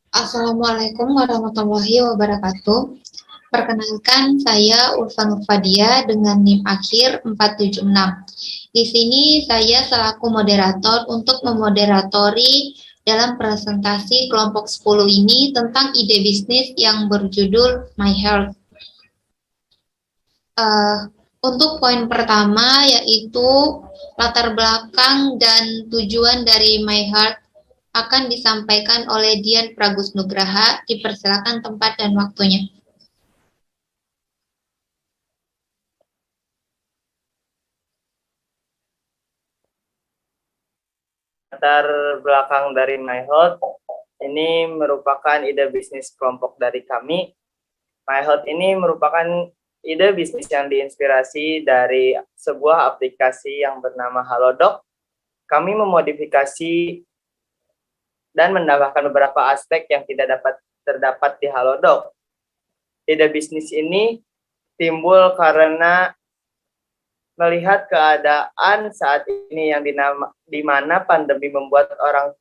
Assalamualaikum warahmatullahi wabarakatuh. Perkenalkan, saya Ulfa Nurfadia dengan NIM akhir 476. Di sini saya selaku moderator untuk memoderatori dalam presentasi kelompok 10 ini tentang ide bisnis yang berjudul My Health. Untuk poin pertama yaitu latar belakang dan tujuan dari My Heart akan disampaikan oleh Dian Pragus Nugraha. Dipersilakan tempat dan waktunya. Latar belakang dari My Health ini merupakan ide bisnis kelompok dari kami. My Health ini merupakan ide bisnis yang diinspirasi dari sebuah aplikasi yang bernama Halodoc. Kami memodifikasi dan menambahkan beberapa aspek yang tidak dapat terdapat di Halodoc. Ide bisnis ini timbul karena melihat keadaan saat ini yang di mana pandemi membuat orang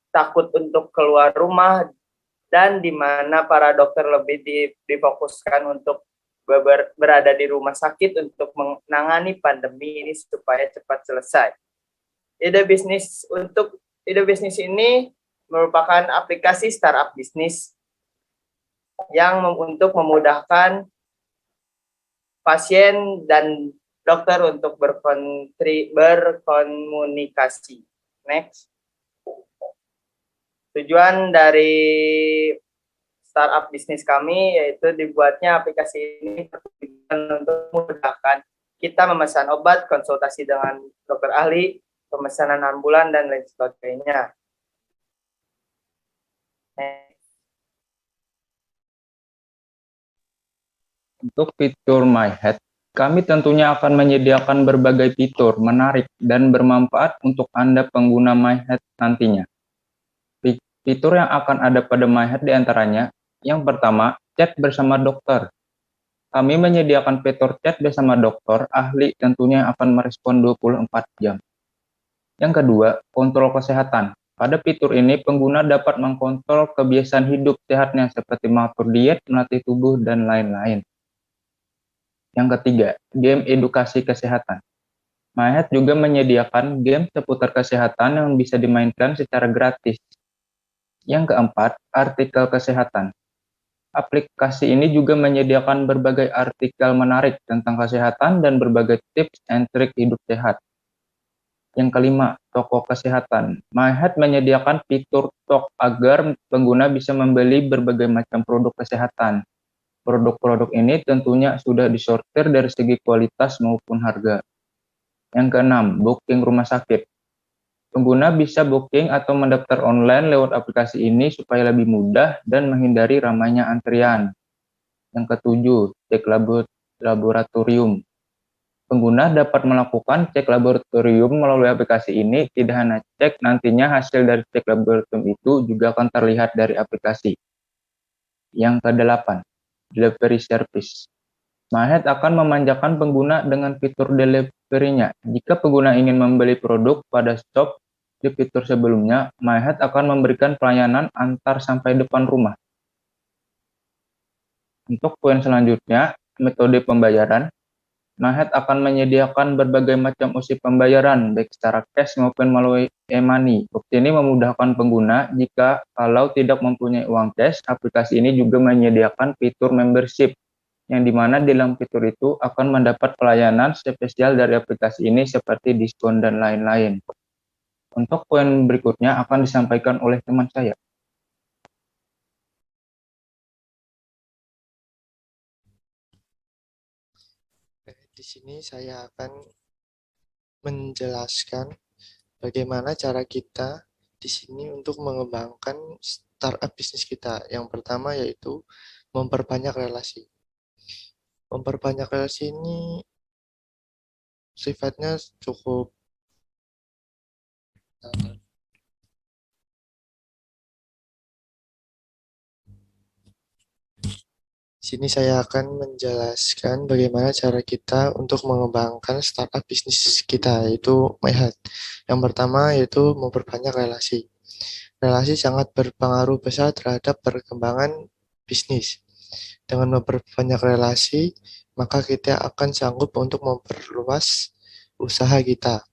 takut untuk keluar rumah dan di mana para dokter lebih difokuskan untuk berada di rumah sakit untuk menangani pandemi ini supaya cepat selesai. Ide bisnis ini merupakan aplikasi startup bisnis yang untuk memudahkan pasien dan dokter untuk berkomunikasi. Next. Tujuan dari startup bisnis kami yaitu dibuatnya aplikasi ini untuk memudahkan kita memesan obat, konsultasi dengan dokter ahli, pemesanan ambulan, dan lain sebagainya. Untuk fitur My Health, kami tentunya akan menyediakan berbagai fitur menarik dan bermanfaat untuk Anda pengguna My Health nantinya. Fitur yang akan ada pada My Health diantaranya, yang pertama, chat bersama dokter. Kami menyediakan fitur chat bersama dokter ahli tentunya akan merespon 24 jam. Yang kedua, kontrol kesehatan. Pada fitur ini, pengguna dapat mengkontrol kebiasaan hidup sehatnya seperti mengatur diet, melatih tubuh, dan lain-lain. Yang ketiga, game edukasi kesehatan. My Health juga menyediakan game seputar kesehatan yang bisa dimainkan secara gratis. Yang keempat, artikel kesehatan. Aplikasi ini juga menyediakan berbagai artikel menarik tentang kesehatan dan berbagai tips and trik hidup sehat. Yang kelima, toko kesehatan. My Health menyediakan fitur stok agar pengguna bisa membeli berbagai macam produk kesehatan. Produk-produk ini tentunya sudah disortir dari segi kualitas maupun harga. Yang keenam, booking rumah sakit. Pengguna bisa booking atau mendaftar online lewat aplikasi ini supaya lebih mudah dan menghindari ramainya antrian. Yang ketujuh, cek laboratorium. Pengguna dapat melakukan cek laboratorium melalui aplikasi ini. Tidak hanya cek, nantinya hasil dari cek laboratorium itu juga akan terlihat dari aplikasi. Yang kedelapan, delivery service. My Health akan memanjakan pengguna dengan fitur delivery-nya. Jika pengguna ingin membeli produk pada shop di fitur sebelumnya, My Health akan memberikan pelayanan antar sampai depan rumah. Untuk poin selanjutnya, metode pembayaran. My Health akan menyediakan berbagai macam opsi pembayaran, baik secara cash maupun melalui e-money. Opsi ini memudahkan pengguna jika kalau tidak mempunyai uang cash. Aplikasi ini juga menyediakan fitur membership, yang dimana di dalam fitur itu akan mendapat pelayanan spesial dari aplikasi ini seperti diskon dan lain-lain. Untuk poin berikutnya akan disampaikan oleh teman saya. Di sini saya akan menjelaskan bagaimana cara kita di sini untuk mengembangkan startup bisnis kita. Yang pertama yaitu memperbanyak relasi. Memperbanyak relasi ini sifatnya cukup sini saya akan menjelaskan bagaimana cara kita untuk mengembangkan startup bisnis kita, yaitu MyHealth. Yang pertama yaitu memperbanyak relasi. Relasi sangat berpengaruh besar terhadap perkembangan bisnis. Dengan memperbanyak relasi, maka kita akan sanggup untuk memperluas usaha kita.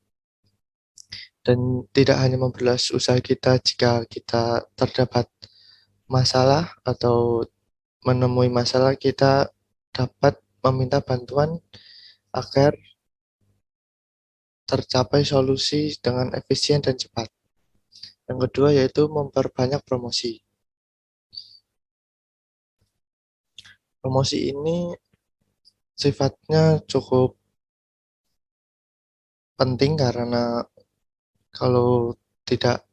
Dan tidak hanya memperluas usaha kita jika kita terdapat masalah atau menemui masalah, kita dapat meminta bantuan agar tercapai solusi dengan efisien dan cepat. Yang kedua yaitu memperbanyak promosi. Promosi ini sifatnya cukup penting karena kalau tidak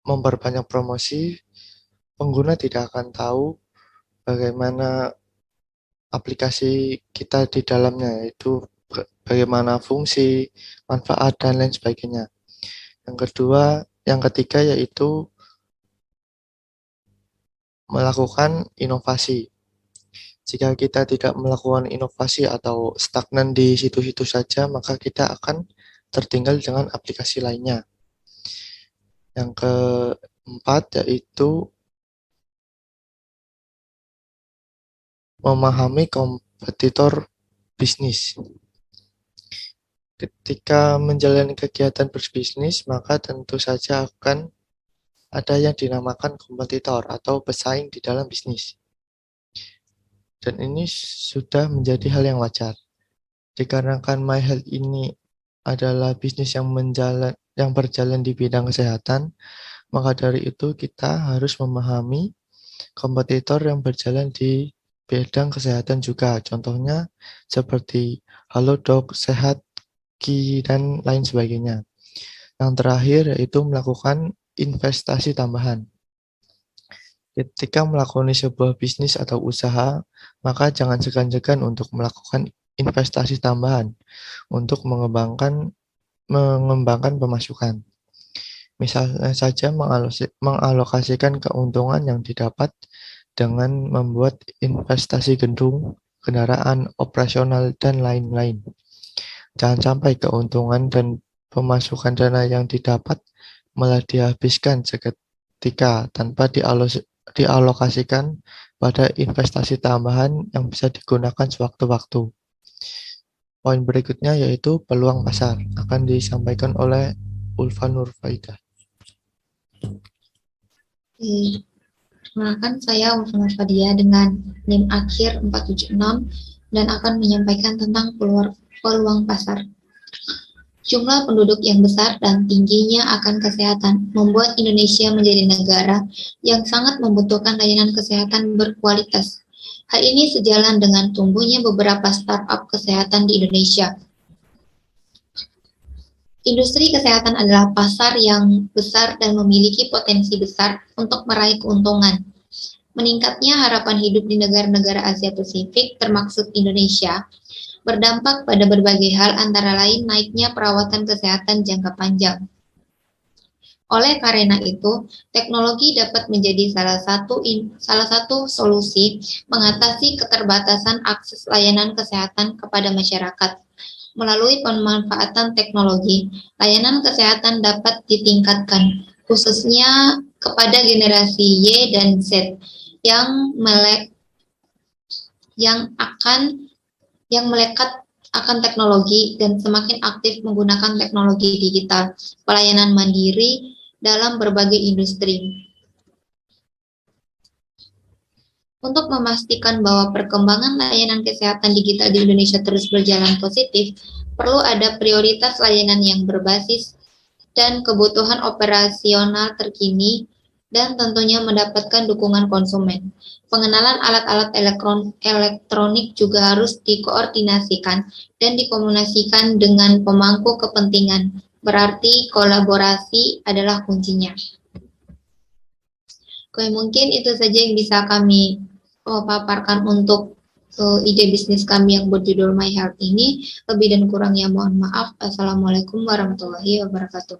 memperbanyak promosi, pengguna tidak akan tahu bagaimana aplikasi kita di dalamnya, yaitu bagaimana fungsi, manfaat, dan lain sebagainya. Yang ketiga yaitu melakukan inovasi. Jika kita tidak melakukan inovasi atau stagnan di situ-situ saja, maka kita akan tertinggal dengan aplikasi lainnya. Yang keempat yaitu memahami kompetitor bisnis. Ketika menjalani kegiatan berbisnis, maka tentu saja akan ada yang dinamakan kompetitor atau pesaing di dalam bisnis. Dan ini sudah menjadi hal yang wajar. Dikarenakan MyHealth ini adalah bisnis yang berjalan di bidang kesehatan, maka dari itu kita harus memahami kompetitor yang berjalan di bidang kesehatan juga. Contohnya seperti Halodoc, Sehat, Ki, dan lain sebagainya. Yang terakhir yaitu melakukan investasi tambahan. Ketika melakukan sebuah bisnis atau usaha, maka jangan segan-segan untuk melakukan investasi tambahan untuk mengembangkan pemasukan. Misalnya saja mengalokasikan keuntungan yang didapat dengan membuat investasi gedung, kendaraan, operasional, dan lain-lain. Jangan sampai keuntungan dan pemasukan dana yang didapat malah dihabiskan seketika tanpa dialokasikan pada investasi tambahan yang bisa digunakan sewaktu-waktu. Poin berikutnya yaitu peluang pasar, akan disampaikan oleh Ulfa Nurfaida. Perkenalkan, saya Ulfa Nurfadia dengan NIM akhir 476 dan akan menyampaikan tentang peluang pasar. Jumlah penduduk yang besar dan tingginya akan kesehatan membuat Indonesia menjadi negara yang sangat membutuhkan layanan kesehatan berkualitas. Hal ini sejalan dengan tumbuhnya beberapa startup kesehatan di Indonesia. Industri kesehatan adalah pasar yang besar dan memiliki potensi besar untuk meraih keuntungan. Meningkatnya harapan hidup di negara-negara Asia Pasifik, termasuk Indonesia, berdampak pada berbagai hal, antara lain naiknya perawatan kesehatan jangka panjang. Oleh karena itu, teknologi dapat menjadi salah satu solusi mengatasi keterbatasan akses layanan kesehatan kepada masyarakat. Melalui pemanfaatan teknologi, layanan kesehatan dapat ditingkatkan, khususnya kepada generasi Y dan Z yang melekat akan teknologi dan semakin aktif menggunakan teknologi digital, pelayanan mandiri dalam berbagai industri. Untuk memastikan bahwa perkembangan layanan kesehatan digital di Indonesia terus berjalan positif, perlu ada prioritas layanan yang berbasis dan kebutuhan operasional terkini, dan tentunya mendapatkan dukungan konsumen. Pengenalan alat-alat elektronik juga harus dikoordinasikan dan dikomunikasikan dengan pemangku kepentingan. Berarti kolaborasi adalah kuncinya. Oke, mungkin itu saja yang bisa kami paparkan untuk ide bisnis kami yang berjudul MyHealth ini. Lebih dan kurangnya mohon maaf. Assalamualaikum warahmatullahi wabarakatuh.